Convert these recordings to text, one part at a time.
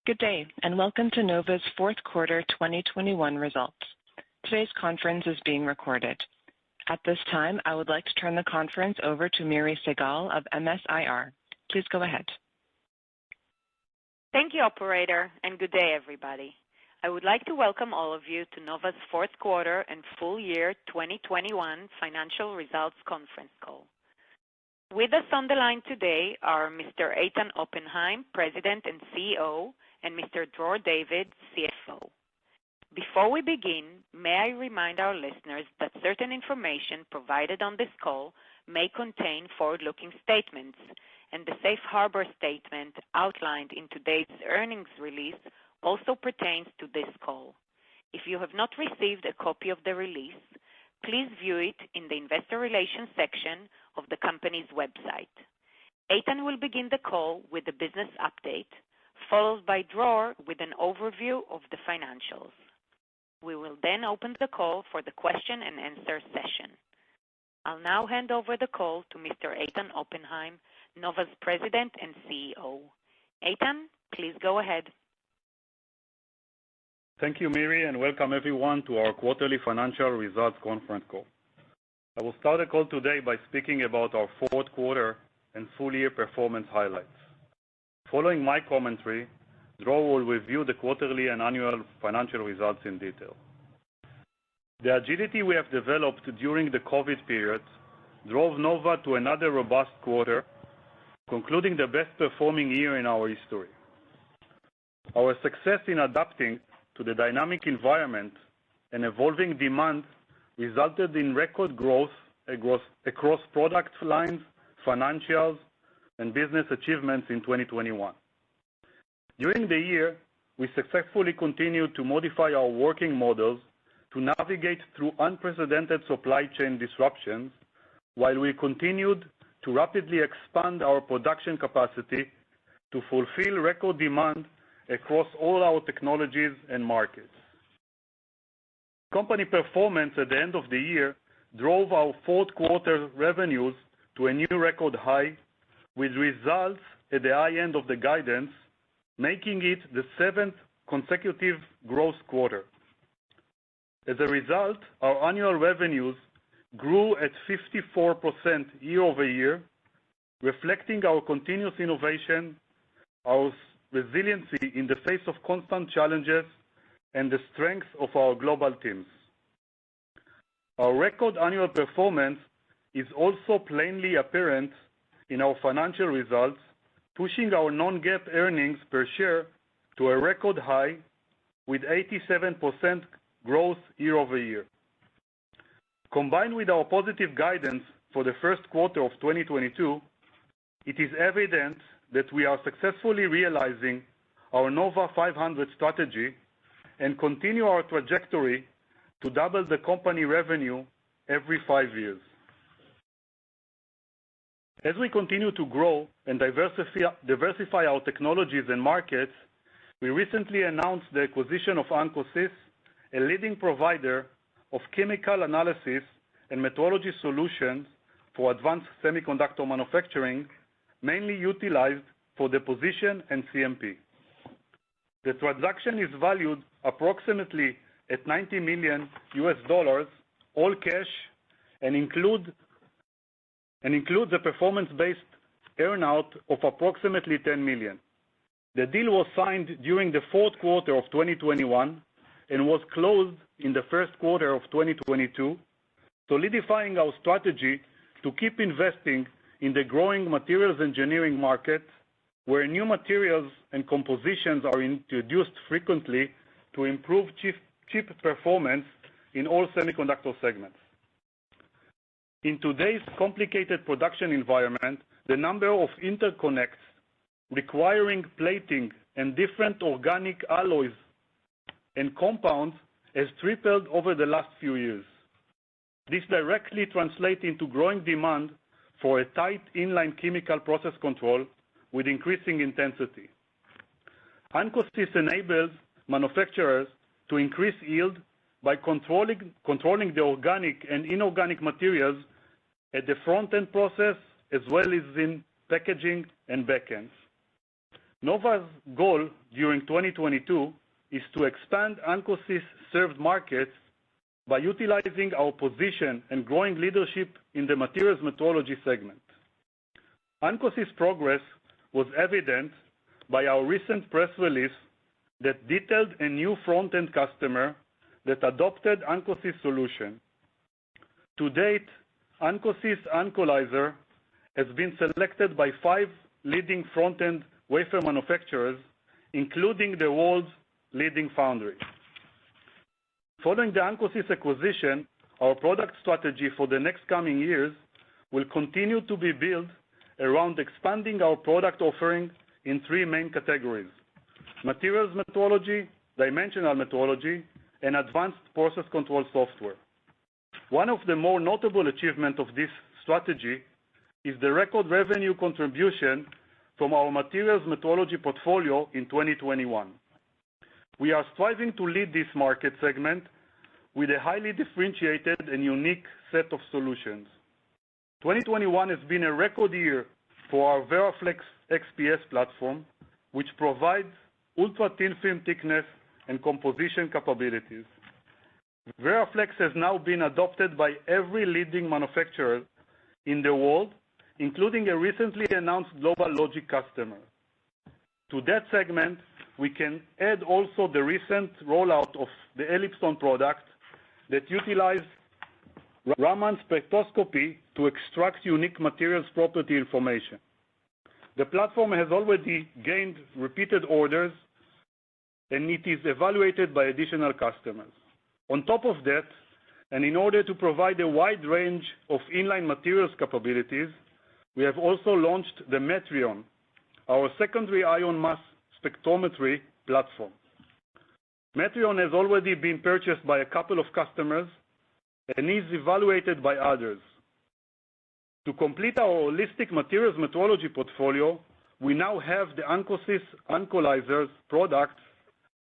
Good day, and welcome to Nova's fourth quarter 2021 results. Today's conference is being recorded. At this time, I would like to turn the conference over to Miri Segal of MS-IR. Please go ahead. Thank you, operator, and good day, everybody. I would like to welcome all of you to Nova's fourth quarter and full year 2021 financial results conference call. With us on the line today are Mr. Eitan Oppenheim, President and CEO, and Mr. Dror David, CFO. Before we begin, may I remind our listeners that certain information provided on this call may contain forward-looking statements, and the safe harbor statement outlined in today's earnings release also pertains to this call. If you have not received a copy of the release, please view it in the investor relations section of the company's website. Eitan will begin the call with the business update, followed by Dror with an overview of the financials. We will then open the call for the question and answer session. I'll now hand over the call to Mr. Eitan Oppenheim, Nova's President and CEO. Eitan, please go ahead. Thank you, Miri, and welcome everyone to our quarterly financial results conference call. I will start the call today by speaking about our fourth quarter and full year performance highlights. Following my commentary, Dror will review the quarterly and annual financial results in detail. The agility we have developed during the COVID period drove Nova to another robust quarter, concluding the best performing year in our history. Our success in adapting to the dynamic environment and evolving demand resulted in record growth across product lines, financials, and business achievements in 2021. During the year, we successfully continued to modify our working models to navigate through unprecedented supply chain disruptions, while we continued to rapidly expand our production capacity to fulfill record demand across all our technologies and markets. Company performance at the end of the year drove our fourth quarter revenues to a new record high, with results at the high end of the guidance, making it the 7th consecutive growth quarter. As a result, our annual revenues grew at 54% year-over-year, reflecting our continuous innovation, our resiliency in the face of constant challenges, and the strength of our global teams. Our record annual performance is also plainly apparent in our financial results, pushing our non-GAAP earnings per share to a record high with 87% growth year-over-year. Combined with our positive guidance for the first quarter of 2022, it is evident that we are successfully realizing our Nova 500 strategy and continue our trajectory to double the company revenue every 5 years. As we continue to grow and diversify our technologies and markets, we recently announced the acquisition of Ancosys, a leading provider of chemical analysis and metrology solutions for advanced semiconductor manufacturing, mainly utilized for deposition and CMP. The transaction is valued approximately at $90 million, all cash, and includes a performance-based earn-out of approximately $10 million. The deal was signed during the fourth quarter of 2021 and was closed in the first quarter of 2022, solidifying our strategy to keep investing in the growing materials engineering market, where new materials and compositions are introduced frequently to improve chip performance in all semiconductor segments. In today's complicated production environment, the number of interconnects requiring plating and different organic alloys and compounds has tripled over the last few years. This directly translates into growing demand for a tight inline chemical process control with increasing intensity. Ancosys enables manufacturers to increase yield by controlling the organic and inorganic materials at the front-end process, as well as in packaging and backends. Nova's goal during 2022 is to expand Ancosys served markets by utilizing our position and growing leadership in the materials metrology segment. Ancosys' progress was evident by our recent press release that detailed a new front-end customer that adopted Ancosys solution. To date, Ancosys Ancolyzer has been selected by 5 leading front-end wafer manufacturers, including the world's leading foundry. Following the Ancosys acquisition, our product strategy for the next coming years will continue to be built around expanding our product offering in 3 main categories: materials metrology, dimensional metrology, and advanced process control software. One of the more notable achievements of this strategy is the record revenue contribution from our materials metrology portfolio in 2021. We are striving to lead this market segment with a highly differentiated and unique set of solutions. 2021 has been a record year for our VeraFlex XPS platform, which provides ultra-thin film thickness and composition capabilities. VeraFlex has now been adopted by every leading manufacturer in the world, including a recently announced global logic customer. To that segment, we can add also the recent rollout of the Ellipson product that utilize Raman spectroscopy to extract unique materials property information. The platform has already gained repeated orders, and it is evaluated by additional customers. On top of that, and in order to provide a wide range of inline materials capabilities, we have also launched the Metrion, our secondary ion mass spectrometry platform. Metrion has already been purchased by a couple of customers and is evaluated by others. To complete our holistic materials metrology portfolio, we now have the Ancosys Ancolyzers products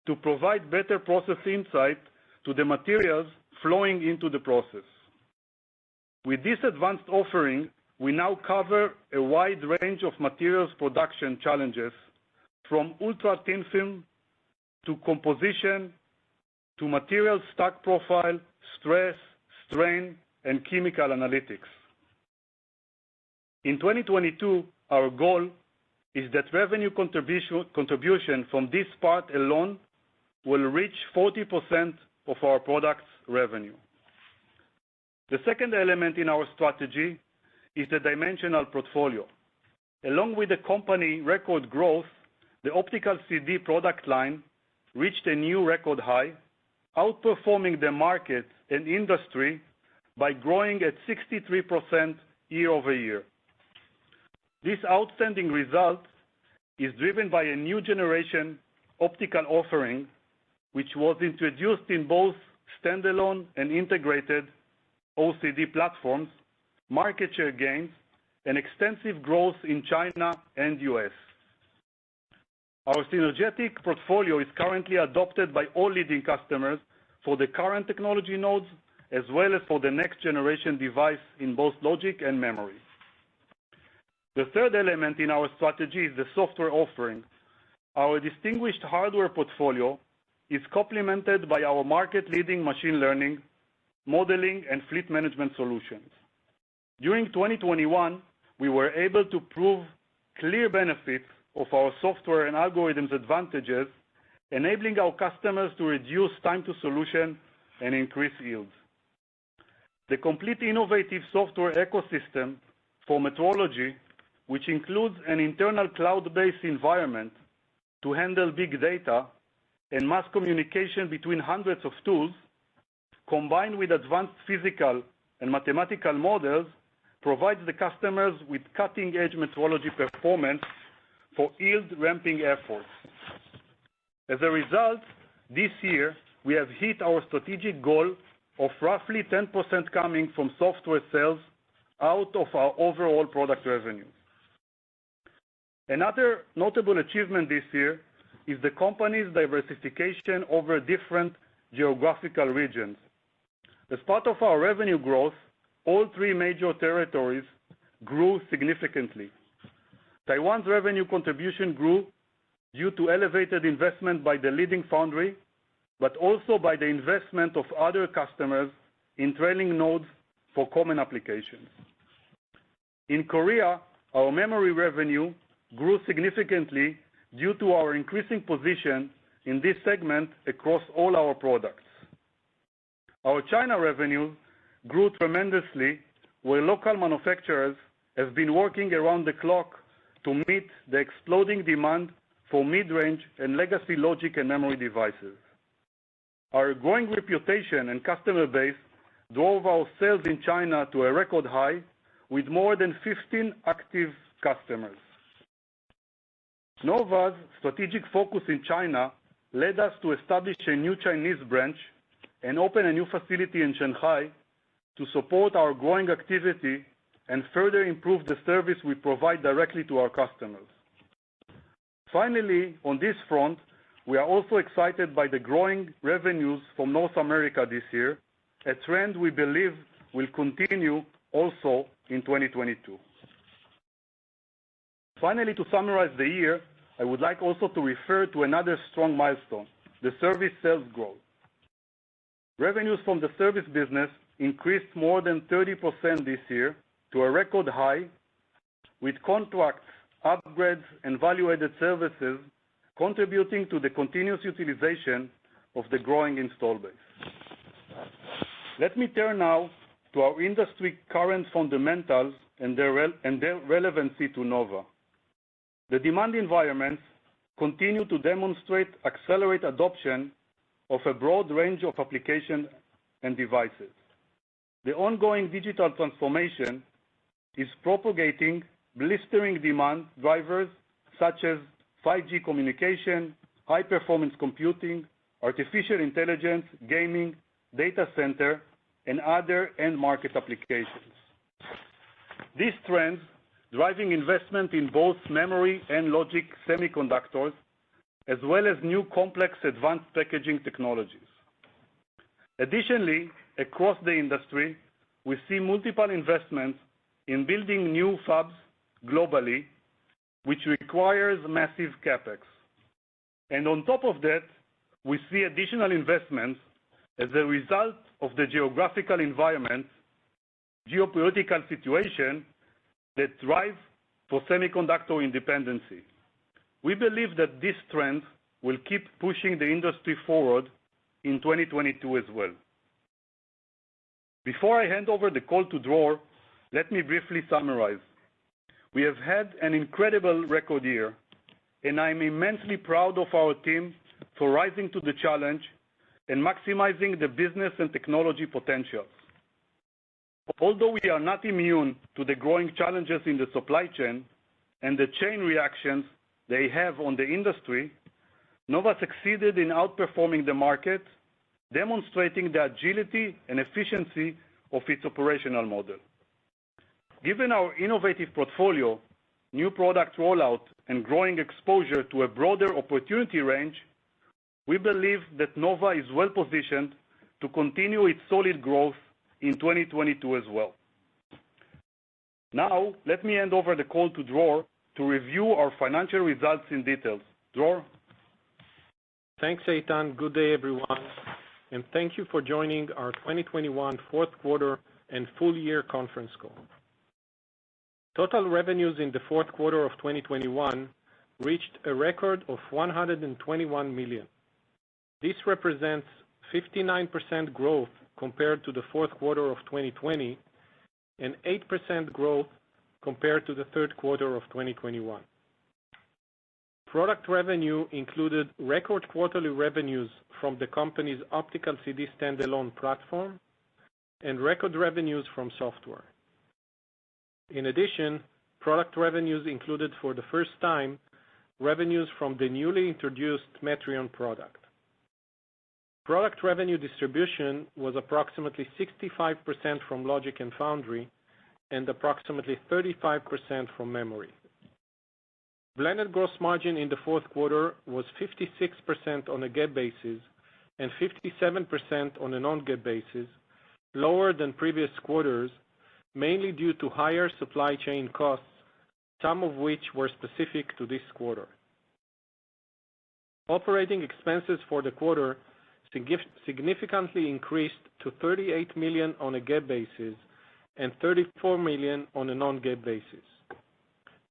to provide better process insight to the materials flowing into the process. With this advanced offering, we now cover a wide range of materials production challenges, from ultra-thin film to composition to material stack profile, stress, strain, and chemical analytics. In 2022, our goal is that revenue contribution from this part alone will reach 40% of our product's revenue. The second element in our strategy is the dimensional portfolio. Along with the company record growth, the optical CD product line reached a new record high, outperforming the market and industry by growing at 63% year over year. This outstanding result is driven by a new generation optical offering, which was introduced in both standalone and integrated OCD platforms, market share gains, and extensive growth in China and US. Our synergetic portfolio is currently adopted by all leading customers for the current technology nodes, as well as for the next generation device in both logic and memory. The third element in our strategy is the software offering. Our distinguished hardware portfolio is complemented by our market-leading machine learning, modeling, and fleet management solutions. During 2021, we were able to prove clear benefits of our software and algorithms advantages, enabling our customers to reduce time to solution and increase yields. The complete innovative software ecosystem for metrology, which includes an internal cloud-based environment to handle big data and mass communication between hundreds of tools, combined with advanced physical and mathematical models, provides the customers with cutting-edge metrology performance for yield ramping efforts. As a result, this year, we have hit our strategic goal of roughly 10% coming from software sales out of our overall product revenue. Another notable achievement this year is the company's diversification over different geographical regions. As part of our revenue growth, all 3 major territories grew significantly. Taiwan's revenue contribution grew due to elevated investment by the leading foundry, but also by the investment of other customers in trailing nodes for common applications. In Korea, our memory revenue grew significantly due to our increasing position in this segment across all our products. Our China revenue grew tremendously, where local manufacturers have been working around the clock to meet the exploding demand for mid-range and legacy logic and memory devices. Our growing reputation and customer base drove our sales in China to a record high with more than 15 active customers. Nova's strategic focus in China led us to establish a new Chinese branch and open a new facility in Shanghai to support our growing activity and further improve the service we provide directly to our customers. Finally, on this front, we are also excited by the growing revenues from North America this year, a trend we believe will continue also in 2022. Finally, to summarize the year, I would like also to refer to another strong milestone, the service sales growth. Revenues from the service business increased more than 30% this year to a record high, with contracts, upgrades, and value-added services contributing to the continuous utilization of the growing install base. Let me turn now to our industry current fundamentals and their relevancy to Nova. The demand environments continue to demonstrate accelerate adoption of a broad range of applications and devices. The ongoing digital transformation is propagating blistering demand drivers such as 5G communication, high-performance computing, artificial intelligence, gaming, data center, and other end-market applications. These trends driving investment in both memory and logic semiconductors, as well as new complex advanced packaging technologies. Additionally, across the industry, we see multiple investments in building new fabs globally, which requires massive capex. And on top of that, we see additional investments as a result of the geographical environment, geopolitical situation that drive for semiconductor independency. We believe that these trends will keep pushing the industry forward in 2022 as well. Before I hand over the call to Dror, let me briefly summarize. We have had an incredible record year, and I'm immensely proud of our team for rising to the challenge and maximizing the business and technology potentials. Although we are not immune to the growing challenges in the supply chain and the chain reactions they have on the industry, Nova succeeded in outperforming the market, demonstrating the agility and efficiency of its operational model. Given our innovative portfolio, new product rollout, and growing exposure to a broader opportunity range, we believe that Nova is well positioned to continue its solid growth in 2022 as well. Now, let me hand over the call to Dror to review our financial results in details. Dror? Thanks, Eitan. Good day, everyone, and thank you for joining our 2021 fourth quarter and full year conference call. Total revenues in the fourth quarter of 2021 reached a record of $121 million. This represents 59% growth compared to the fourth quarter of 2020 and 8% growth compared to the third quarter of 2021. Product revenue included record quarterly revenues from the company's optical CD standalone platform and record revenues from software. In addition, product revenues included for the first time revenues from the newly introduced Metrion product. Product revenue distribution was approximately 65% from logic and foundry and approximately 35% from memory. Blended gross margin in the fourth quarter was 56% on a GAAP basis and 57% on a non-GAAP basis, lower than previous quarters, mainly due to higher supply chain costs, some of which were specific to this quarter. Operating expenses for the quarter significantly increased to $38 million on a GAAP basis and $34 million on a non-GAAP basis.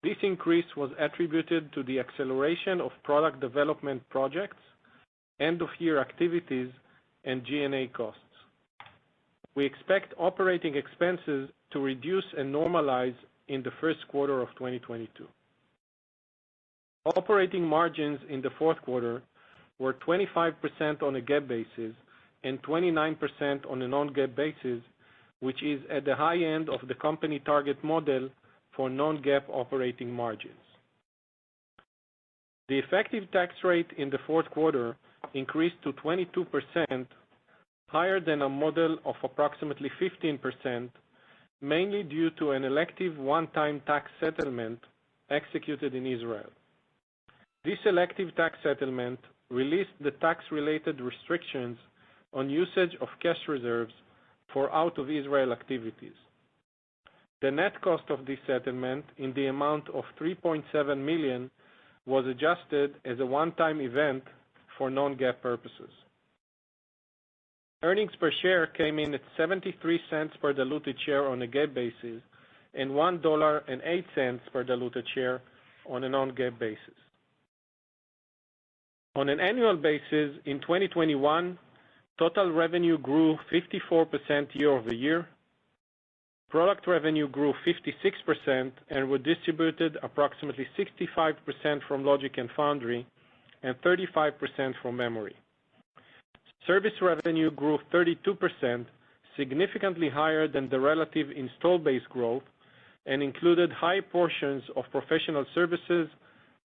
This increase was attributed to the acceleration of product development projects, end-of-year activities, and G&A costs. We expect operating expenses to reduce and normalize in the first quarter of 2022. Operating margins in the fourth quarter were 25% on a GAAP basis and 29% on a non-GAAP basis, which is at the high end of the company target model for non-GAAP operating margins. The effective tax rate in the fourth quarter increased to 22%, higher than a model of approximately 15%, mainly due to an elective one-time tax settlement executed in Israel. This elective tax settlement released the tax-related restrictions on usage of cash reserves for out-of-Israel activities. The net cost of this settlement in the amount of $3.7 million was adjusted as a one-time event for non-GAAP purposes. Earnings per share came in at 73 cents per diluted share on a GAAP basis and $1.08 per diluted share on a non-GAAP basis. On an annual basis, in 2021, total revenue grew 54% year over year. Product revenue grew 56% and were distributed approximately 65% from logic and foundry and 35% from memory. Service revenue grew 32%, significantly higher than the relative install base growth, and included high portions of professional services,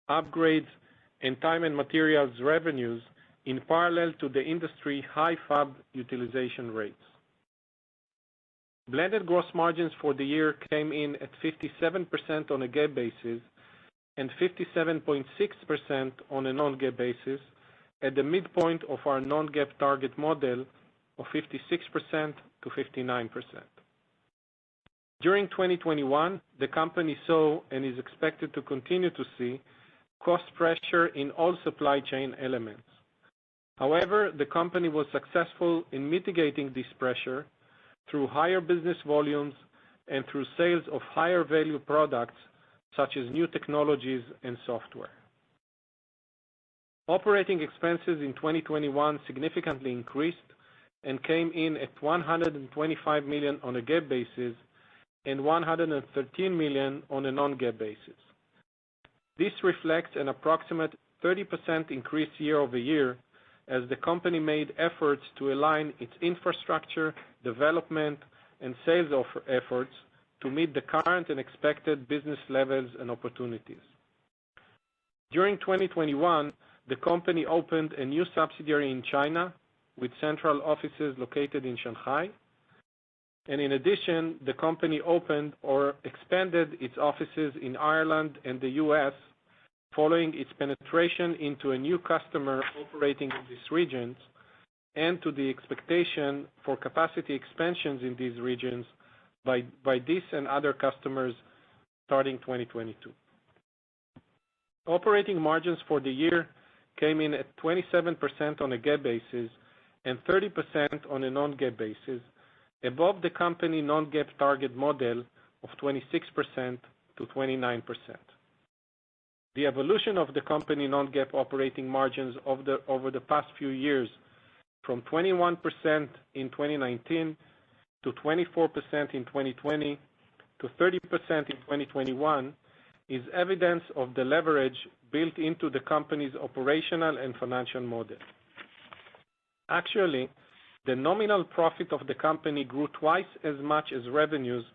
upgrades, and time and materials revenues in parallel to the industry high fab utilization rates. Blended gross margins for the year came in at 57% on a GAAP basis and 57.6% on a non-GAAP basis, at the midpoint of our non-GAAP target model of 56% to 59%. During 2021, the company saw and is expected to continue to see cost pressure in all supply chain elements. However, the company was successful in mitigating this pressure through higher business volumes and through sales of higher value products such as new technologies and software. Operating expenses in 2021 significantly increased and came in at $125 million on a GAAP basis and $113 million on a non-GAAP basis. This reflects an approximate 30% increase year over year as the company made efforts to align its infrastructure, development, and sales efforts to meet the current and expected business levels and opportunities. During 2021, the company opened a new subsidiary in China with central offices located in Shanghai. And in addition, the company opened or expanded its offices in Ireland and the U.S. following its penetration into a new customer operating in these regions and to the expectation for capacity expansions in these regions by this and other customers starting 2022. Operating margins for the year came in at 27% on a GAAP basis and 30% on a non-GAAP basis, above the company non-GAAP target model of 26% to 29%. The evolution of the company non-GAAP operating margins over the past few years, from 21% in 2019 to 24% in 2020 to 30% in 2021, is evidence of the leverage built into the company's operational and financial model. Actually, the nominal profit of the company grew twice as much as revenues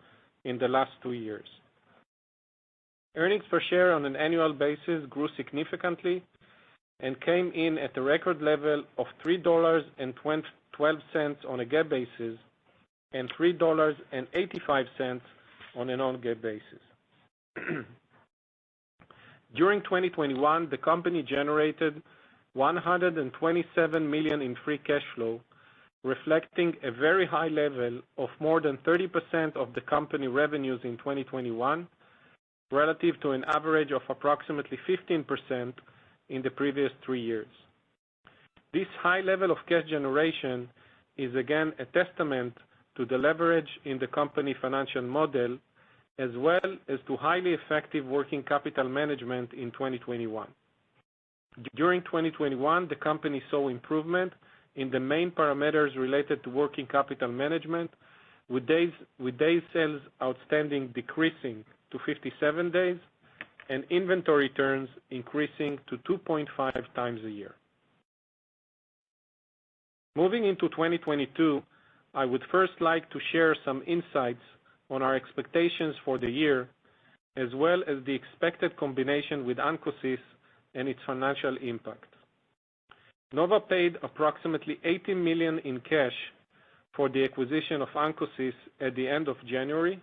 in the last 2 years. Earnings per share on an annual basis grew significantly and came in at a record level of $3.12 on a GAAP basis and $3.85 on a non-GAAP basis. During 2021, the company generated $127 million in free cash flow, reflecting a very high level of more than 30% of the company revenues in 2021, relative to an average of approximately 15% in the previous 3 years. This high level of cash generation is again a testament to the leverage in the company financial model, as well as to highly effective working capital management in 2021. During 2021, the company saw improvement in the main parameters related to working capital management, with days sales outstanding decreasing to 57 days and inventory turns increasing to 2.5 times a year. Moving into 2022, I would first like to share some insights on our expectations for the year, as well as the expected combination with Ancosys and its financial impact. Nova paid approximately $80 million in cash for the acquisition of Ancosys at the end of January,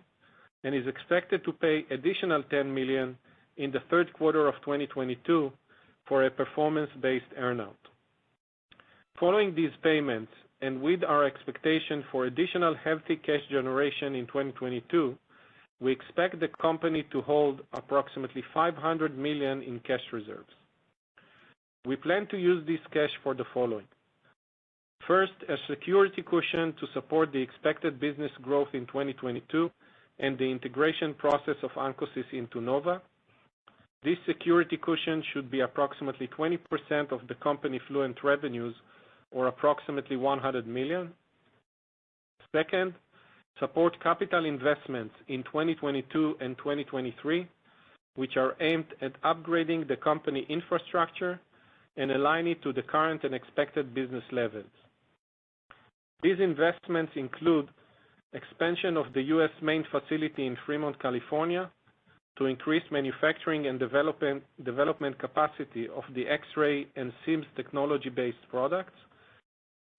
and is expected to pay additional $10 million in the third quarter of 2022 for a performance-based earnout. Following these payments, and with our expectation for additional healthy cash generation in 2022, we expect the company to hold approximately $500 million in cash reserves. We plan to use this cash for the following. First, a security cushion to support the expected business growth in 2022 and the integration process of Ancosys into Nova. This security cushion should be approximately 20% of the company fluent revenues, or approximately $100 million. Second, support capital investments in 2022 and 2023, which are aimed at upgrading the company infrastructure and align it to the current and expected business levels. These investments include expansion of the U.S. main facility in Fremont, California, to increase manufacturing and development capacity of the X-ray and SIMS technology-based products.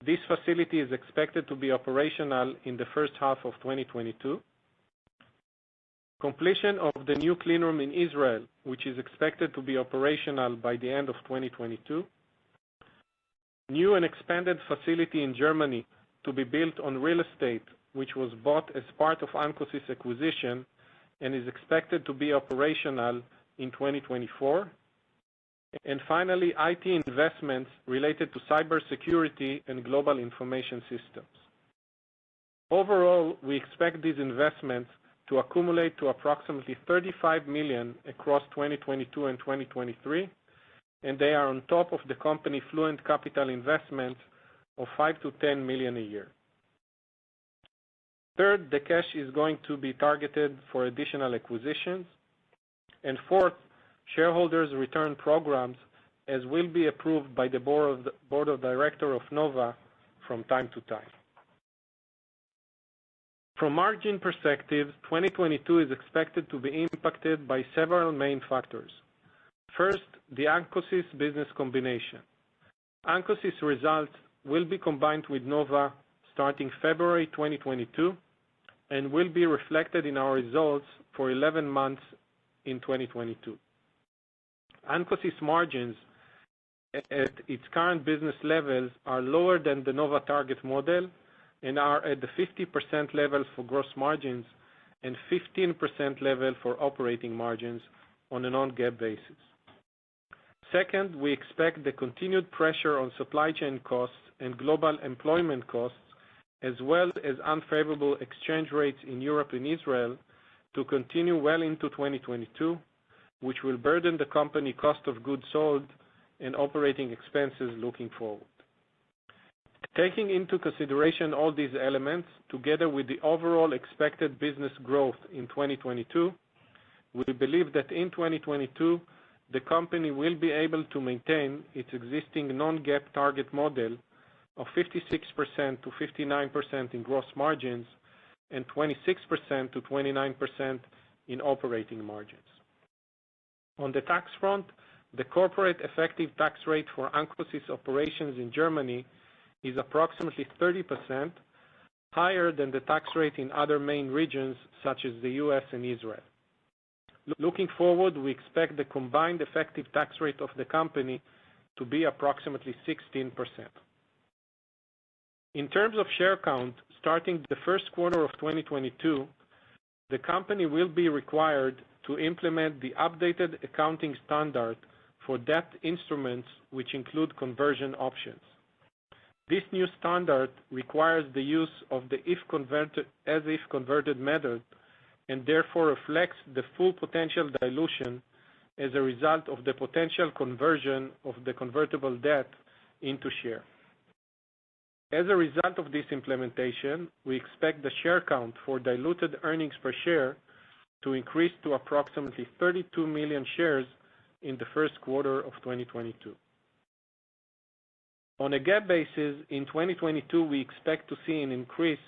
This facility is expected to be operational in the first half of 2022. Completion of the new cleanroom in Israel, which is expected to be operational by the end of 2022. New and expanded facility in Germany to be built on real estate, which was bought as part of Ancosys acquisition and is expected to be operational in 2024. And finally, IT investments related to cybersecurity and global information systems. Overall, we expect these investments to accumulate to approximately $35 million across 2022 and 2023, and they are on top of the company fluent capital investments of $5 to $10 million a year. Third, the cash is going to be targeted for additional acquisitions. And fourth, shareholders return programs as will be approved by the board of directors of Nova from time to time. From margin perspective, 2022 is expected to be impacted by several main factors. First, the Ancosys business combination. Ancosys results will be combined with Nova starting February 2022 and will be reflected in our results for 11 months in 2022. Ancosys margins at its current business levels are lower than the Nova target model and are at the 50% level for gross margins and 15% level for operating margins on a non-GAAP basis. Second, we expect the continued pressure on supply chain costs and global employment costs, as well as unfavorable exchange rates in Europe and Israel, to continue well into 2022, which will burden the company cost of goods sold and operating expenses looking forward. Taking into consideration all these elements, together with the overall expected business growth in 2022, we believe that in 2022, the company will be able to maintain its existing non-GAAP target model of 56% to 59% in gross margins and 26% to 29% in operating margins. On the tax front, the corporate effective tax rate for Ancosys operations in Germany is approximately 30%, higher than the tax rate in other main regions such as the US and Israel. Looking forward, we expect the combined effective tax rate of the company to be approximately 16%. In terms of share count, starting the first quarter of 2022, the company will be required to implement the updated accounting standard for debt instruments which include conversion options. This new standard requires the use of the as-if converted method and therefore reflects the full potential dilution as a result of the potential conversion of the convertible debt into share. As a result of this implementation, we expect the share count for diluted earnings per share to increase to approximately 32 million shares in the first quarter of 2022. On a GAAP basis, in 2022, we expect to see an increase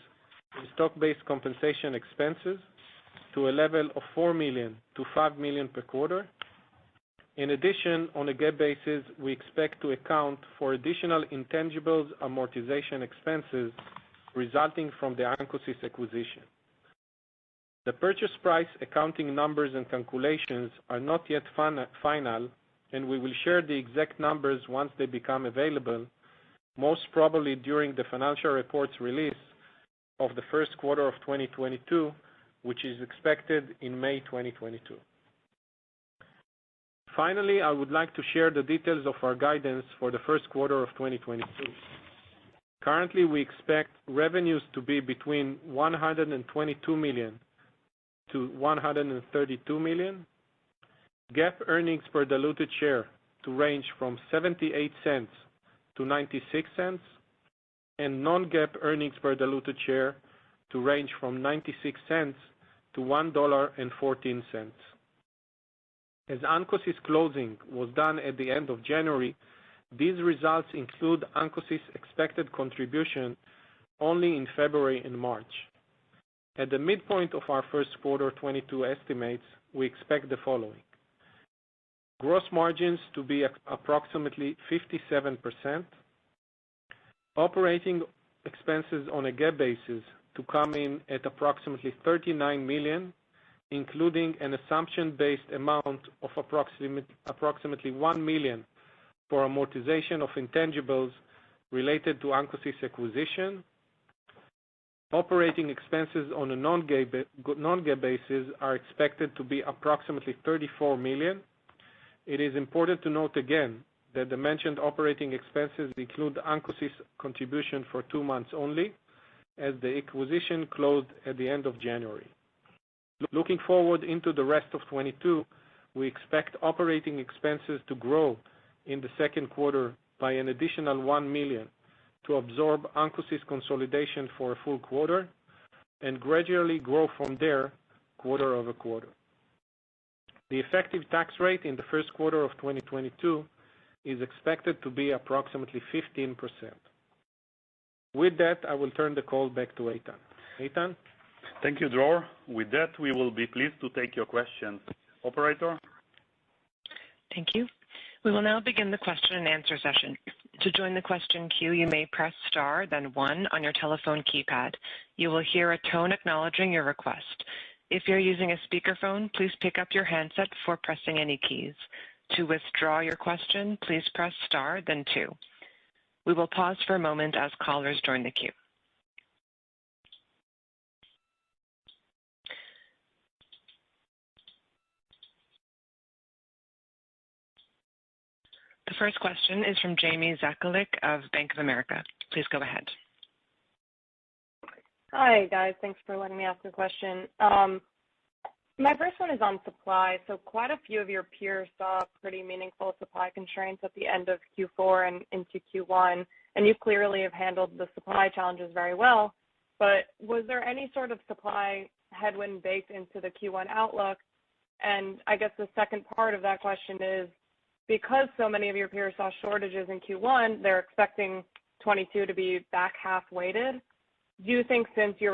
in stock-based compensation expenses to a level of $4 million to $5 million per quarter. In addition, on a GAAP basis, we expect to account for additional intangibles amortization expenses resulting from the Ancosys acquisition. The purchase price accounting numbers and calculations are not yet final, and we will share the exact numbers once they become available, most probably during the financial reports release of the first quarter of 2022, which is expected in May 2022. Finally, I would like to share the details of our guidance for the first quarter of 2022. Currently, we expect revenues to be between $122 million to $132 million, GAAP earnings per diluted share to range from 78 cents to 96 cents, and non-GAAP earnings per diluted share to range from 96 cents to $1.14. As Ancosys closing was done at the end of January, these results include Ancosys expected contribution only in February and March. At the midpoint of our first quarter 22 estimates, we expect the following. Gross margins to be approximately 57%, operating expenses on a GAAP basis to come in at approximately $39 million, including an assumption-based amount of approximately $1 million for amortization of intangibles related to Ancosys acquisition. Operating expenses on a non-GAAP basis are expected to be approximately $34 million. It is important to note again that the mentioned operating expenses include Ancosys contribution for 2 months only, as the acquisition closed at the end of January. Looking forward into the rest of 22, we expect operating expenses to grow in the second quarter by an additional $1 million to absorb Ancosys consolidation for a full quarter and gradually grow from there quarter over quarter. The effective tax rate in the first quarter of 2022 is expected to be approximately 15%. With that, I will turn the call back to Eitan. Eitan? Thank you, Dror. With that, we will be pleased to take your questions. Operator? Thank you. We will now begin the question and answer session. To join the question queue, you may press star, then 1 on your telephone keypad. You will hear a tone acknowledging your request. If you're using a speakerphone, please pick up your handset before pressing any keys. To withdraw your question, please press star, then 2. We will pause for a moment as callers join the queue. The first question is from Jamie Zakalik of Bank of America. Please go ahead. Hi, guys. Thanks for letting me ask a question. My first one is on supply. So quite a few of your peers saw pretty meaningful supply constraints at the end of Q4 and into Q1, and you clearly have handled the supply challenges very well. But was there any sort of supply headwind baked into the Q1 outlook? And I guess the second part of that question is, because so many of your peers saw shortages in Q1, they're expecting 22 to be back half weighted. Do you think your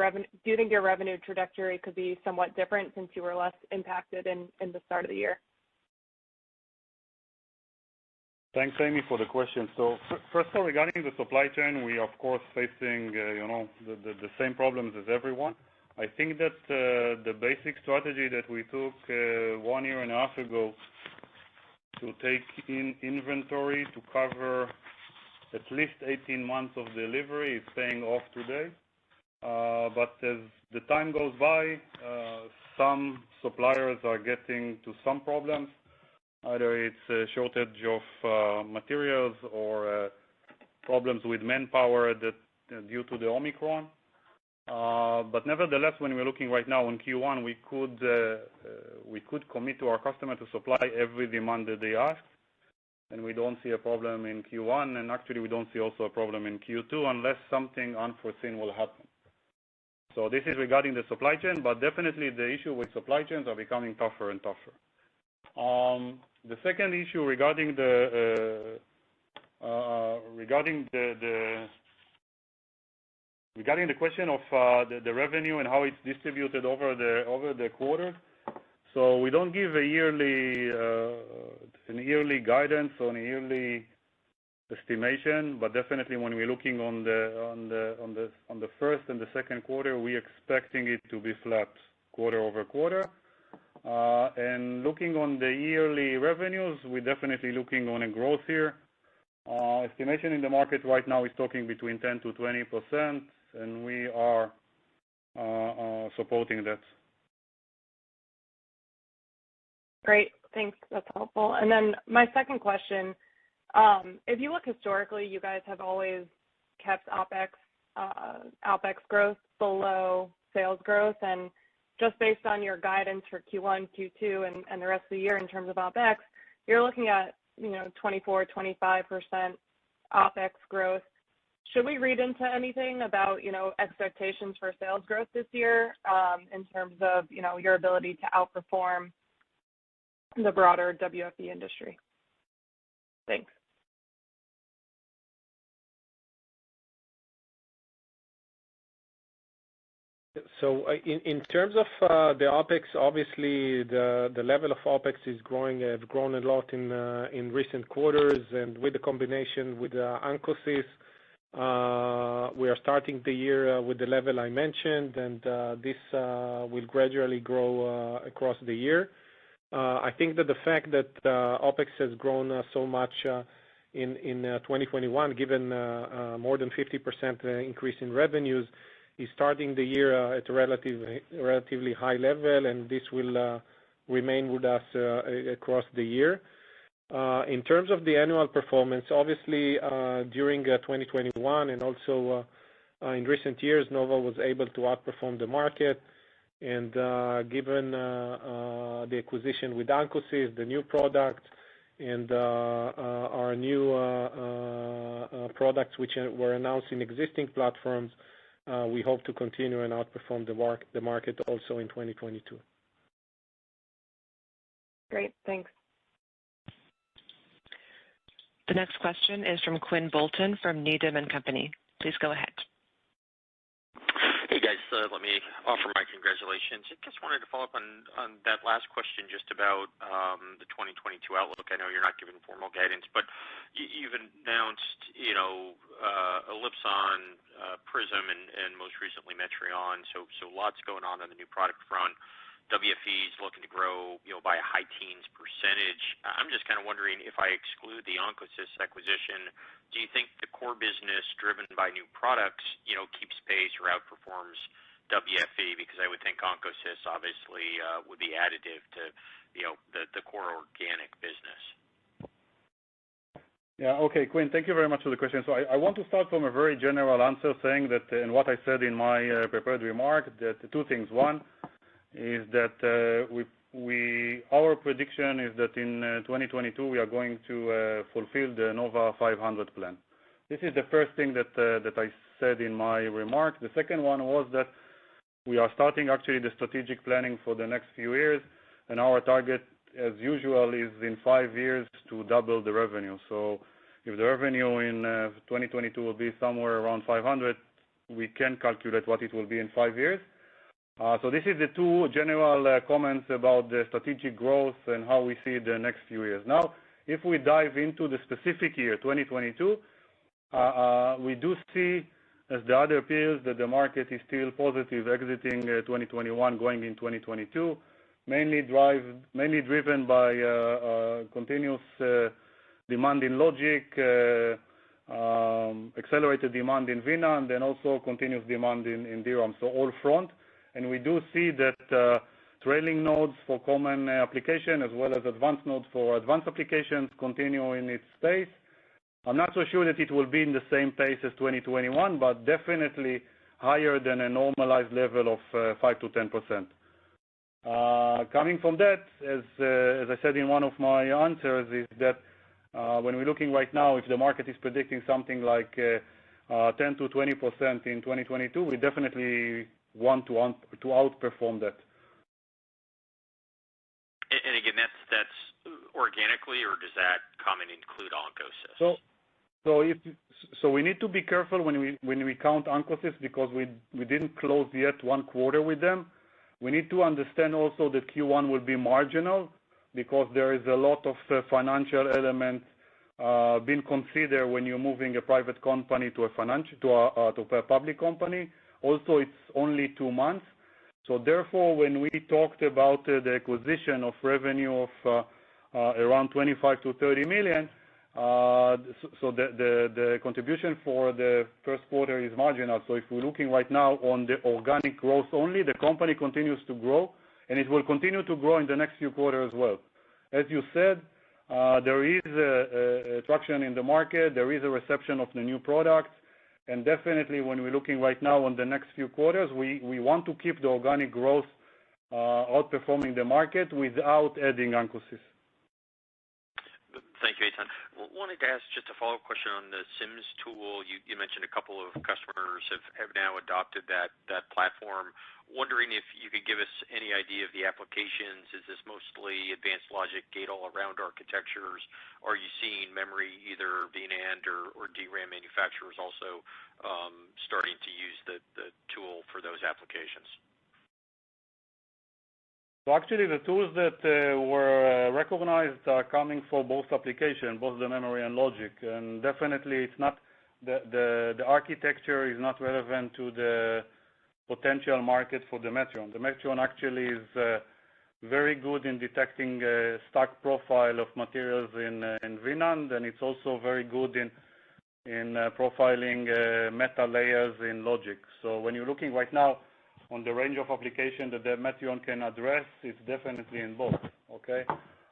revenue trajectory could be somewhat different since you were less impacted in the start of the year? Thanks, Amy, for the question. So first of all, regarding the supply chain, we are, of course, facing the same problems as everyone. I think that the basic strategy that we took 1.5 years ago to take in inventory to cover at least 18 months of delivery is paying off today. But as the time goes by, some suppliers are getting to some problems. Either it's a shortage of materials or problems with manpower that due to the Omicron. But nevertheless, when we're looking right now on Q1, we could commit to our customer to supply every demand that they ask, and we don't see a problem in Q1, and actually we don't see also a problem in Q2 unless something unforeseen will happen. So this is regarding the supply chain, but definitely the issue with supply chains are becoming tougher and tougher. The second issue regarding the question of the revenue and how it's distributed over the quarter. So we don't give an yearly guidance on a yearly estimation, but definitely when we're looking on the first and the second quarter, we're expecting it to be flat quarter over quarter. And looking on the yearly revenues, we're definitely looking on a growth here. Estimation in the market right now is talking between 10 to 20%, and we are supporting that. Great, thanks. That's helpful. And then my second question, if you look historically, you guys have always kept OpEx growth below sales growth, and just based on your guidance for Q1, Q2, and the rest of the year in terms of OpEx, you're looking at 24, 25% OpEx growth. Should we read into anything about expectations for sales growth this year in terms of your ability to outperform the broader WFE industry? Thanks. So in terms of the OpEx, obviously the level of OpEx is growing. Have grown a lot in recent quarters, and with the combination with Ancosys, we are starting the year with the level I mentioned, and this will gradually grow across the year. I think that the fact that OpEx has grown so much in 2021, given more than 50% increase in revenues, is starting the year at a relatively high level, and this will remain with us across the year. In terms of the annual performance, obviously during 2021 and also in recent years, Nova was able to outperform the market, and given the acquisition with Ancosys, the new product, and our new products which were announced in existing platforms, we hope to continue and outperform the market also in 2022. Great, thanks. The next question is from Quinn Bolton from Needham & Company. Please go ahead. Hey guys, let me offer my congratulations. I just wanted to follow up on that last question just about the 2022 outlook. I know you're not giving formal guidance, but you've announced, Ellipson, Prism, and most recently Metreon. So lots going on the new product front. WFE is looking to grow, by a high teens percentage. I'm just kind of wondering, if I exclude the Ancosys acquisition, do you think the core business driven by new products, keeps pace or outperforms WFE? Because I would think Ancosys obviously would be additive to, the core organic business. Yeah, okay, Quinn, thank you very much for the question. So I want to start from a very general answer, saying that, and what I said in my prepared remark, that two things. One is that our prediction is that in 2022 we are going to fulfill the Nova 500 plan. This is the first thing that I said in my remark. The second one was that we are starting actually the strategic planning for the next few years, and our target, as usual, is in 5 years to double the revenue. So if the revenue in 2022 will be somewhere around 500, we can calculate what it will be in 5 years. So this is the two general comments about the strategic growth and how we see the next few years. Now, if we dive into the specific year, 2022, we do see, as the other peers, that the market is still positive exiting 2021, going in 2022, mainly driven by continuous demand in logic, accelerated demand in VNAND, and also continuous demand in DRAM, so all front. And we do see that trailing nodes for common application as well as advanced nodes for advanced applications continue in its pace. I'm not so sure that it will be in the same pace as 2021, but definitely higher than a normalized level of 5 to 10%. Coming from that, as I said in one of my answers, is that when we're looking right now, if the market is predicting something like 10 to 20% in 2022, we definitely want to outperform that. And again, that's organically, or does that comment include Ancosys? So we need to be careful when we count Ancosys because we didn't close yet one quarter with them. We need to understand also that Q1 will be marginal because there is a lot of financial elements being considered when you're moving a private company to a public company. Also, it's only 2 months. So therefore, when we talked about the acquisition of revenue of around 25 to 30 million, so the contribution for the first quarter is marginal. So if we're looking right now on the organic growth only, the company continues to grow, and it will continue to grow in the next few quarters as well. As you said, there is a traction in the market. There is a reception of the new products. And definitely when we're looking right now on the next few quarters, we want to keep the organic growth outperforming the market without adding Ancosys. Thank you, Eitan. Wanted to ask just a follow-up question on the SIMS tool. You mentioned a couple of customers have now adopted that platform. Wondering if you could give us any idea of the applications. Is this mostly advanced logic gate-all-around architectures? Are you seeing memory, either VNAND or DRAM manufacturers also starting to use the tool for those applications? So actually, the tools that were recognized are coming for both applications, both the memory and logic. And definitely, it's not the architecture is not relevant to the potential market for the Metron. The Metron actually is very good in detecting stack profile of materials in VNAND, and it's also very good in profiling metal layers in logic. So when you're looking right now on the range of application that the Metron can address, it's definitely in both, okay?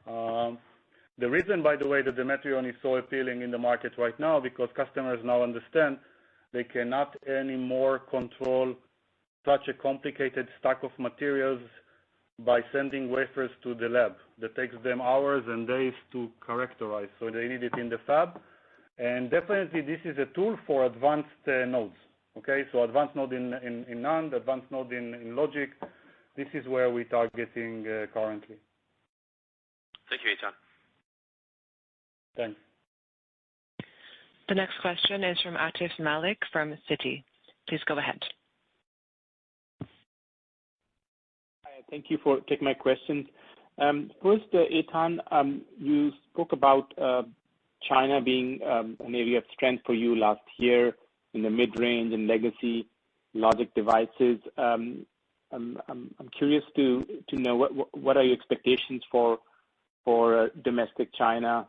The reason, by the way, that the Metron is so appealing in the market right now, because customers now understand they cannot anymore control such a complicated stack of materials by sending wafers to the lab. That takes them hours and days to characterize, so they need it in the fab. And definitely this is a tool for advanced nodes. Okay, so advanced node in NAND, advanced node in logic. This is where we're targeting currently. Thank you, Eitan. Thanks. The next question is from Atif Malik from Citi. Please go ahead. Hi, thank you for taking my questions. First, Eitan, you spoke about China being an area of strength for you last year in the mid-range and legacy logic devices. I'm curious to know what are your expectations for domestic China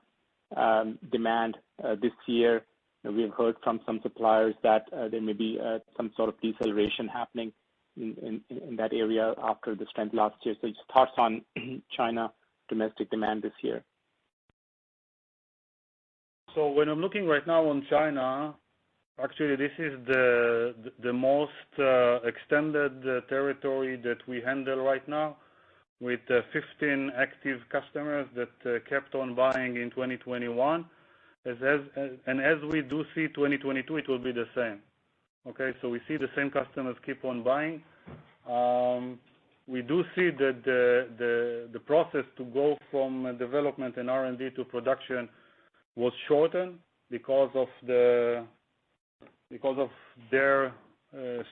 demand this year. We've heard from some suppliers that there may be some sort of deceleration happening in that area after the strength last year. So just thoughts on China domestic demand this year. So when I'm looking right now on China, actually, this is the most extended territory that we handle right now, with 15 active customers that kept on buying in 2021. And as we do see 2022, it will be the same. Okay, so we see the same customers keep on buying. We do see that the process to go from development and R&D to production was shortened because of their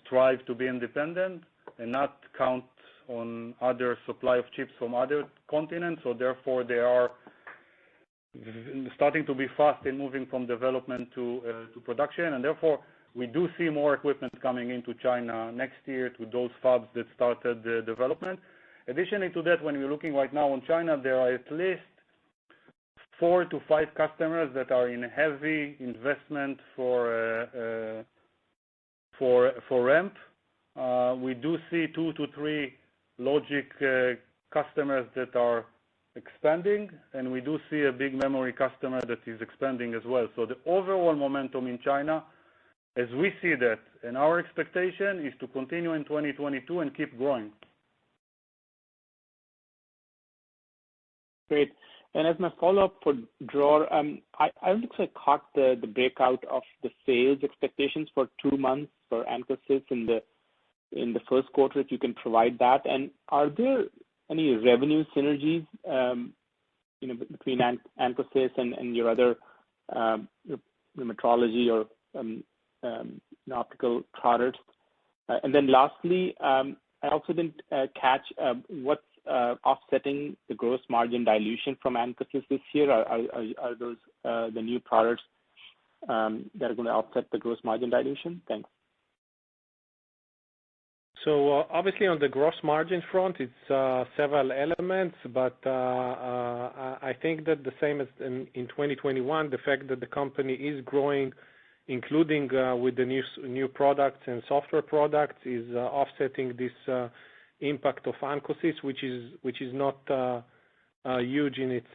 strive to be independent and not count on other supply of chips from other continents. So therefore, they are starting to be fast in moving from development to production. And therefore, we do see more equipment coming into China next year to those fabs that started the development. Additionally to that, when we're looking right now on China, there are at least 4 to 5 customers that are in heavy investment for ramp. We do see 2 to 3 logic customers that are expanding, and we do see a big memory customer that is expanding as well. So the overall momentum in China, as we see that, and our expectation is to continue in 2022 and keep growing. Great. And as my follow-up for Dror, I looks like caught the breakout of the sales expectations for 2 months for Ancosys in the first quarter, if you can provide that. And are there any revenue synergies, between Ancosys and your other metrology or optical products? And then lastly, I also didn't catch what's offsetting the gross margin dilution from Ancosys this year. Are those the new products that are going to offset the gross margin dilution? Thanks. So obviously on the gross margin front, it's several elements, but I think that the same as in 2021, the fact that the company is growing, including with the new products and software products, is offsetting this impact of Ancosys, which is not huge in its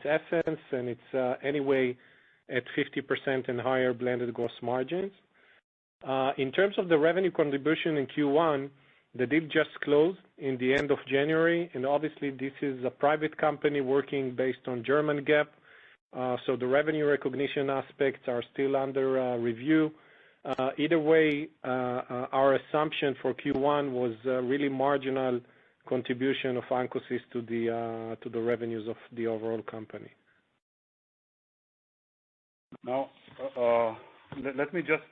essence, and it's anyway at 50% and higher blended gross margins. In terms of the revenue contribution in Q1, the deal just closed in the end of January, and obviously this is a private company working based on German GAAP, so the revenue recognition aspects are still under review. Either way, our assumption for Q1 was really marginal contribution of Ancosys to the revenues of the overall company. Now, let me just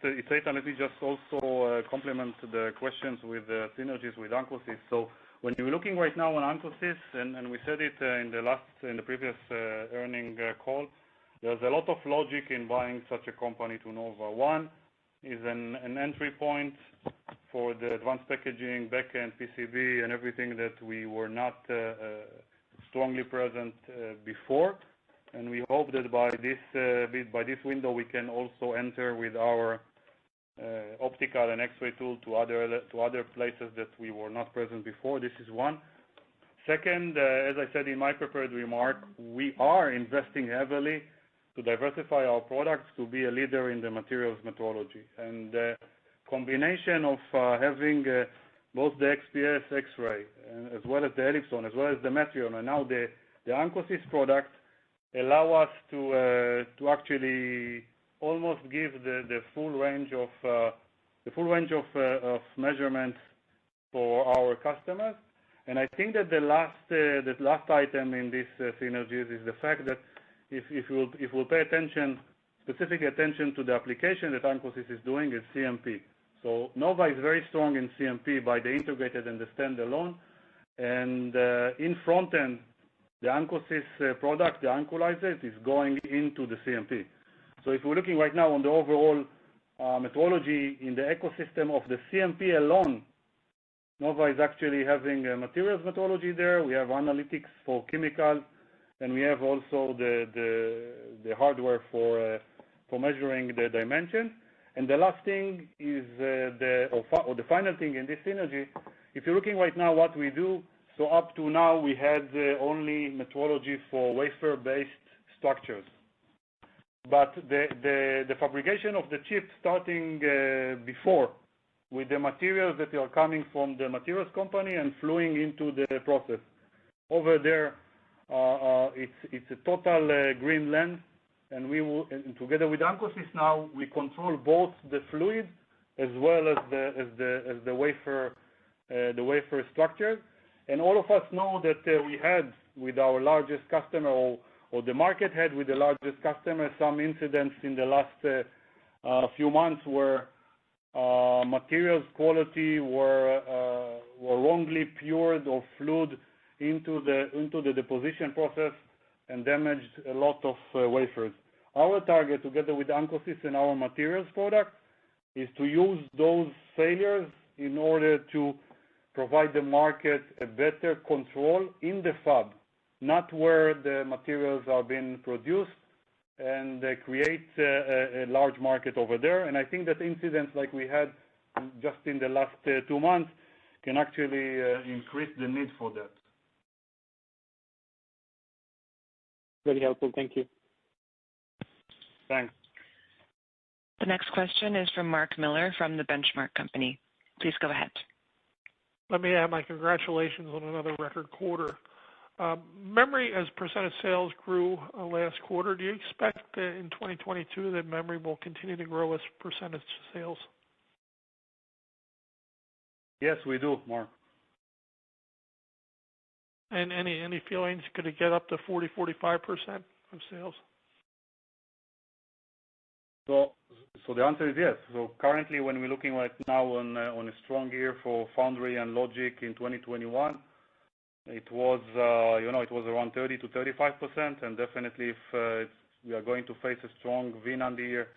also complement the questions with synergies with Ancosys. So when you're looking right now on Ancosys, and we said it in the previous earning call, there's a lot of logic in buying such a company to Nova. One is an entry point for the advanced packaging, backend, PCB, and everything that we were not strongly present before. And we hope that by this window we can also enter with our optical and X-ray tool to other places that we were not present before. This is one. Second, as I said in my prepared remark, we are investing heavily to diversify our products to be a leader in the materials metrology. And the combination of having both the XPS X-ray, as well as the Elipson, as well as the Metrion, and now the Ancosys product, allow us to actually almost give the full range of measurements for our customers. And I think that the last item in this synergies is the fact that if we'll pay specific attention to the application that Ancosys is doing, is CMP. So Nova is very strong in CMP by the integrated and the standalone, and in front end, the Ancosys product, the Ancolyzer, is going into the CMP. So if we're looking right now on the overall metrology in the ecosystem of the CMP alone, Nova is actually having a materials metrology there. We have analytics for chemical, and we have also the hardware for measuring the dimensions. And the last thing is the final thing in this synergy. If you're looking right now what we do, so up to now we had only metrology for wafer-based structures. But the fabrication of the chip starting before with the materials that are coming from the materials company and flowing into the process. Over there, it's a total green lens, and and together with Ancosys now we control both the fluid as well as the wafer structure. And all of us know that we had with our largest customer, or the market had with the largest customer, some incidents in the last few months where materials quality were wrongly poured or fluid into the deposition process and damaged a lot of wafers. Our target, together with Ancosys and our materials product, is to use those failures in order to provide the market a better control in the fab, not where the materials are being produced, and create a large market over there. And I think that incidents like we had just in the last 2 months can actually increase the need for that. Very helpful. Thank you. Thanks. The next question is from Mark Miller from the Benchmark Company. Please go ahead. Let me add my congratulations on another record quarter. Memory as percent of sales grew last quarter. Do you expect in 2022 that memory will continue to grow as percentage of sales? Yes, we do, Mark. And any feelings, could it get up to 40-45% of sales? So the answer is yes. So currently, when we're looking right now on a strong year for foundry and logic in 2021, it was it was around 30 to 35%, and definitely if we are going to face a strong VNAND year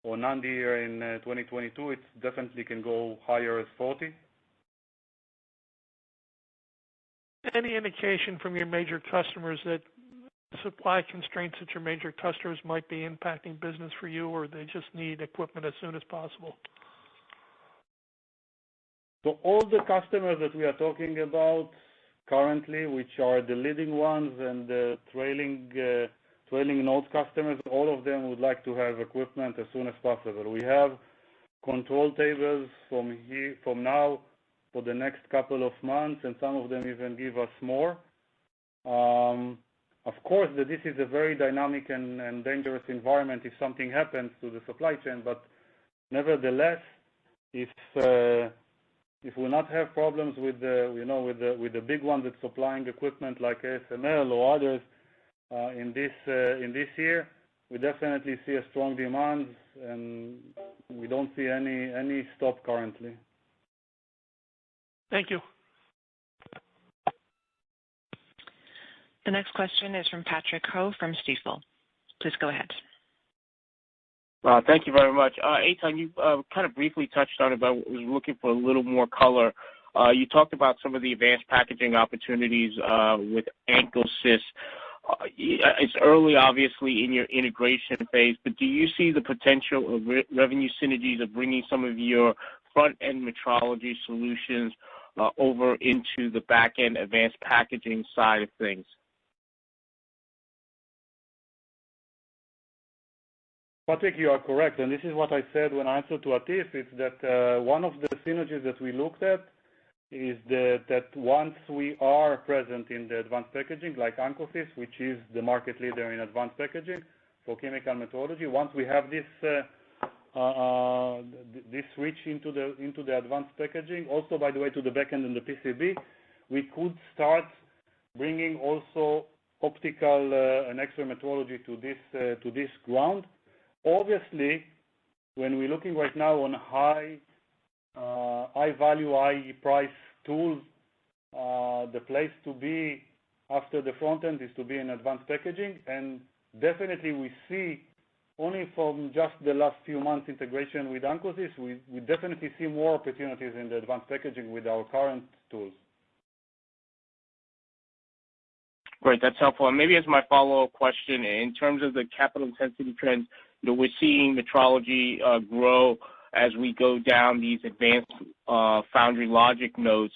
or NAND year in 2022, it definitely can go higher as 40. Any indication from your major customers that supply constraints at your major customers might be impacting business for you, or they just need equipment as soon as possible? So all the customers that we are talking about currently, which are the leading ones and the trailing node customers, all of them would like to have equipment as soon as possible. We have control tables from now for the next couple of months, and some of them even give us more. Of course, this is a very dynamic and dangerous environment if something happens to the supply chain, but nevertheless, if we not have problems with the big ones that's supplying equipment like ASML or others in this year, we definitely see a strong demand, and we don't see any stop currently. Thank you. The next question is from Patrick Ho from Stifel. Please go ahead. Thank you very much. Eitan, you kind of briefly touched on it, but I was looking for a little more color. You talked about some of the advanced packaging opportunities with Ancosys. It's early, obviously, in your integration phase, but do you see the potential of revenue synergies of bringing some of your front-end metrology solutions over into the back-end advanced packaging side of things? Patrick, you are correct, and this is what I said when I answered to Atif. It's that one of the synergies that we looked at is that once we are present in the advanced packaging, like Ancosys, which is the market leader in advanced packaging for chemical metrology, once we have this reach into the advanced packaging, also by the way to the backend and the PCB, we could start bringing also optical and X-ray metrology to this ground. Obviously, when we're looking right now on high value, high price tools, the place to be after the front end is to be in advanced packaging, and definitely we see only from just the last few months integration with Ancosys, we definitely see more opportunities in the advanced packaging with our current tools. Great, that's helpful. And maybe as my follow-up question, in terms of the capital intensity trends, we're seeing metrology grow as we go down these advanced foundry logic nodes.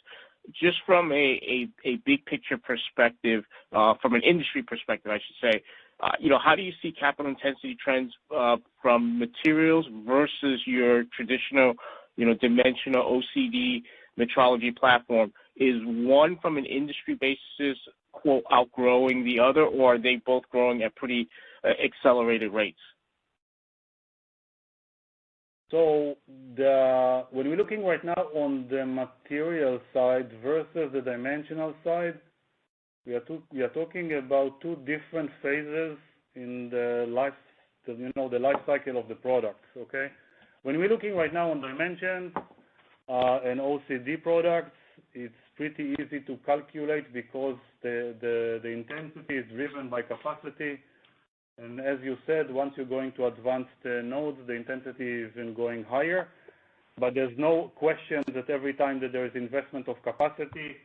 Just from a big picture perspective, from an industry perspective, I should say, how do you see capital intensity trends from materials versus your traditional, dimensional OCD metrology platform? Is one from an industry basis, quote, outgrowing the other, or are they both growing at pretty accelerated rates? So when we're looking right now on the material side versus the dimensional side, we are talking about two different phases in the life cycle of the products. Okay, when we're looking right now on dimensions and OCD products, it's pretty easy to calculate because the intensity is driven by capacity. And as you said, once you're going to advanced nodes, the intensity is even going higher. But there's no question that every time that there is investment of capacity,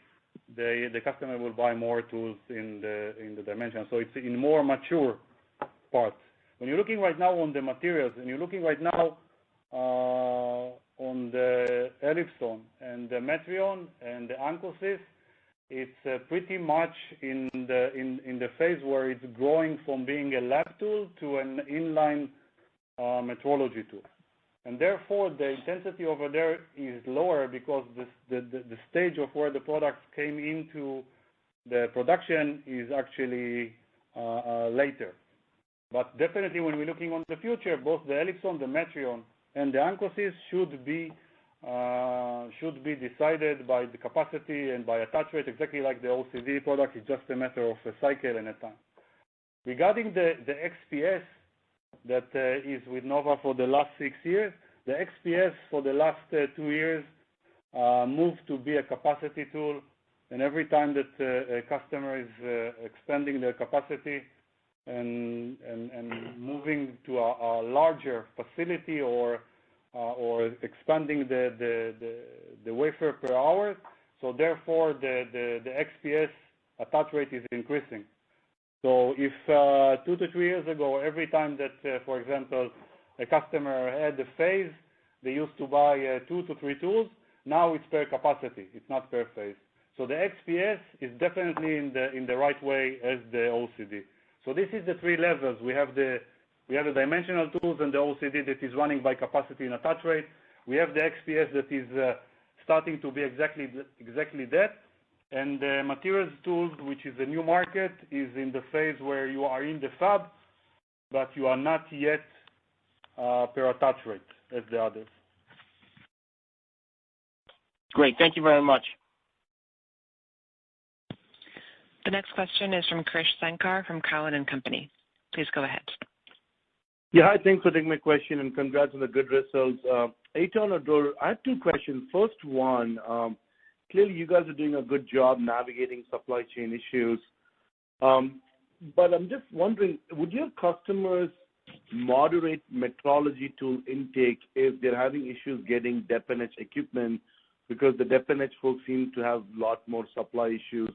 the customer will buy more tools in the dimension. So it's in more mature parts. When you're looking right now on the materials, and you're looking right now on the Ellipson and the Metrion and the Ancosys, it's pretty much in the phase where it's growing from being a lab tool to an inline metrology tool. And therefore, the intensity over there is lower because the stage of where the products came into the production is actually later. But definitely, when we're looking on the future, both the Ellipson, the Metrion, and the Ancosys should be decided by the capacity and by attach rate, exactly like the OCD product. It's just a matter of a cycle and a time. Regarding the XPS that is with Nova for the last 6 years, the XPS for the last 2 years moved to be a capacity tool, and every time that a customer is expanding their capacity and moving to a larger facility or expanding the wafer per hour, so therefore the XPS attach rate is increasing. So if 2 to 3 years ago, every time that, for example, a customer had a phase, they used to buy 2 to 3 tools. Now it's per capacity. It's not per phase. So the XPS is definitely in the right way as the OCD. So this is the 3 levels. We have the dimensional tools and the OCD that is running by capacity and attach rate. We have the XPS that is starting to be exactly that. And the materials tools, which is a new market, is in the phase where you are in the fab, but you are not yet per attach rate as the others. Great. Thank you very much. The next question is from Krish Sankar from Cowen and Company. Please go ahead. Yeah, hi, thanks for taking my question and congrats on the good results. Eitan or Dror, I have 2 questions. First one, clearly you guys are doing a good job navigating supply chain issues. But I'm just wondering, would your customers moderate metrology tool intake if they're having issues getting dep and etch equipment, because the dep and etch folks seem to have a lot more supply issues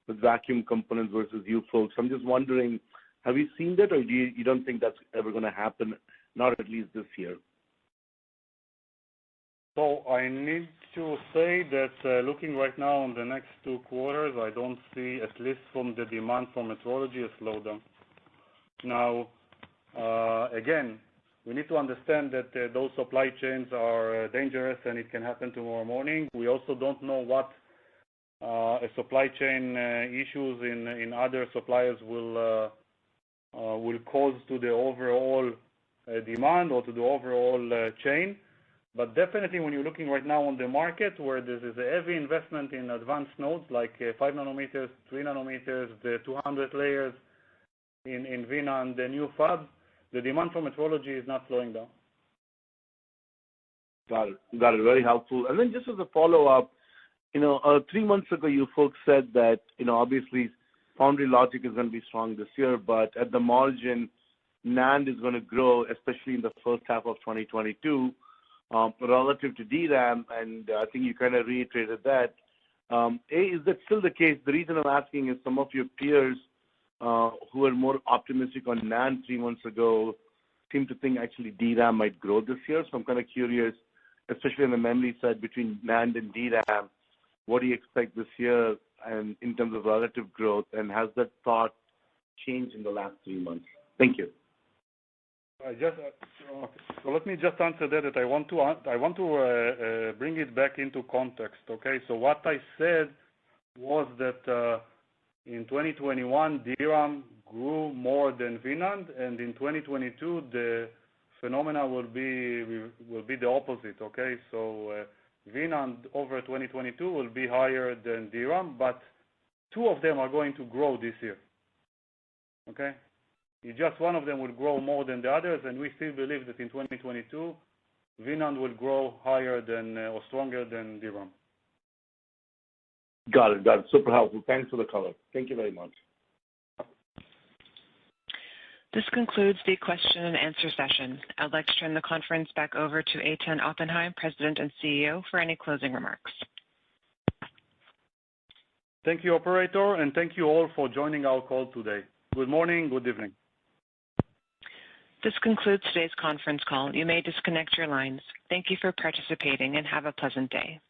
with vacuum components versus you folks? I'm just wondering, have you seen that, or you don't think that's ever going to happen, not at least this year? So I need to say that looking right now on the next 2 quarters, I don't see, at least from the demand for metrology, a slowdown. Now, again, we need to understand that those supply chains are dangerous and it can happen tomorrow morning. We also don't know what a supply chain issues in other suppliers will cause to the overall demand or to the overall chain. But definitely when you're looking right now on the market where there is a heavy investment in advanced nodes like 5 nanometers, 3 nanometers, the 200 layers in VINA and the new fabs, the demand for metrology is not slowing down. Got it. Very helpful. And then just as a follow-up, 3 months ago you folks said that, obviously foundry logic is going to be strong this year, but at the margin, NAND is going to grow, especially in the first half of 2022, relative to DRAM, and I think you kind of reiterated that. Is that still the case? The reason I'm asking is some of your peers who are more optimistic on NAND 3 months ago seem to think actually DRAM might grow this year. So I'm kind of curious, especially on the memory side between NAND and DRAM, what do you expect this year and in terms of relative growth, and has that thought changed in the last 3 months? Thank you. So let me just answer that. I want to bring it back into context. Okay, so what I said was that in 2021 DRAM grew more than VNAND, and in 2022 the phenomena will be the opposite. Okay, so VNAND over 2022 will be higher than DRAM, but 2 of them are going to grow this year. Okay. It's just one of them will grow more than the others, and we still believe that in 2022, VNAND will grow higher than or stronger than DRAM. Got it. Super helpful. Thanks for the color. Thank you very much. This concludes the question and answer session. I'd like to turn the conference back over to Eitan Oppenheim, President and CEO, for any closing remarks. Thank you, operator, and thank you all for joining our call today. Good morning, good evening. This concludes today's conference call. You may disconnect your lines. Thank you for participating and have a pleasant day.